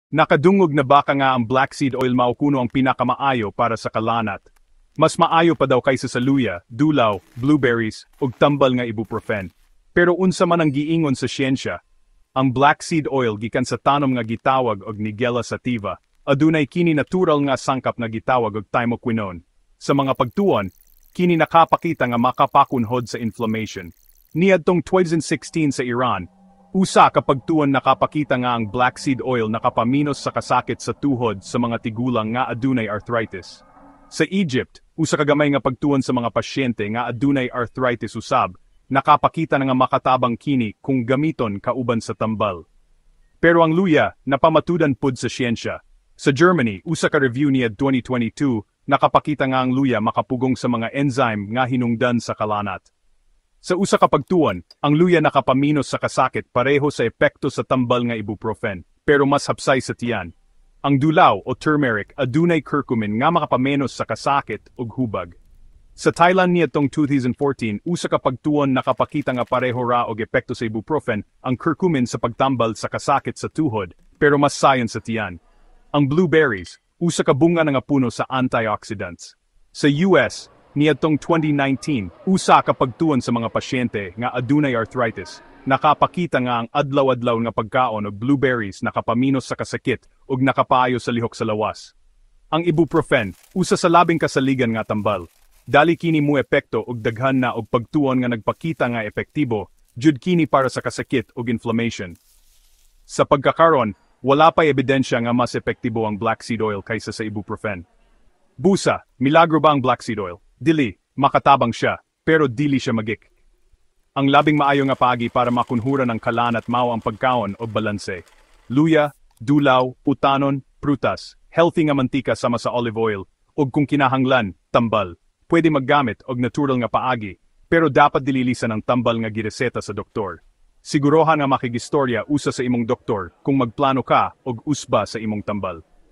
Nakadungog na baka nga ang black seed oil mao kuno ang pinakamaayo para sa kalanat. Mas maayo pa daw kaysa sa luya, dulaw, blueberries, ug tambal nga ibuprofen. Pero unsa man ang giingon sa siyensya, ang black seed oil gikan sa tanom nga gitawag og Nigella sativa, adunay kini natural nga sangkap nga gitawag og thymoquinone. Sa mga pagtuon, kini nakapakita nga makapakunhod sa inflammation. Niadtong 2016 sa Iran, usa ka pagtuon nakapakita nga ang black seed oil nakapaminos sa kasakit sa tuhod sa mga tigulang nga adunay arthritis. Sa Egypt, usa ka gamay nga pagtuon sa mga pasyente nga adunay arthritis usab, nakapakita na nga makatabang kini kung gamiton kauban sa tambal. Pero ang luya, napamatudan pud sa siyensya. Sa Germany, usa ka review niya 2022, nakapakita nga ang luya makapugong sa mga enzyme nga hinungdan sa kalanat. Sa usa ka pagtuon, ang luya nakapaminos sa kasakit pareho sa epekto sa tambal nga ibuprofen, pero mas hapsay sa tiyan. Ang dulaw o turmeric adunay curcumin nga makapamenos sa kasakit ug hubag. Sa Thailand niadtong 2014, usa ka pagtuon nakapakita nga pareho ra og epekto sa ibuprofen ang curcumin sa pagtambal sa kasakit sa tuhod, pero mas sayon sa tiyan. Ang blueberries, usa ka bunga nga puno sa antioxidants. Sa US, niadtong 2019, usa ka pagtuon sa mga pasyente nga adunay arthritis, nakapakita nga ang adlaw-adlaw nga pagkaon og blueberries nakapaminos sa kasakit ug nakapaayo sa lihok sa lawas. Ang ibuprofen, usa sa labing kasaligan nga tambal. Dali kini mo epekto og daghan na og pagtuon nga nagpakita nga epektibo, jud kini para sa kasakit ug inflammation. Sa pagkakaron, wala pa ebidensya nga mas epektibo ang black seed oil kaysa sa ibuprofen. Busa, milagro ba ang black seed oil? Dili, makatabang siya, pero dili siya magik. Ang labing maayo nga paagi para makunhuran ang kalanat mao ang pagkaon o balanse. Luya, dulaw, utanon, prutas, healthy nga mantika sama sa olive oil, ug kung kinahanglan, tambal. Pwede maggamit og natural nga paagi, pero dapat dililisan ang tambal nga gireseta sa doktor. Sigurohan nga makigistorya usa sa imong doktor kung magplano ka og usba sa imong tambal.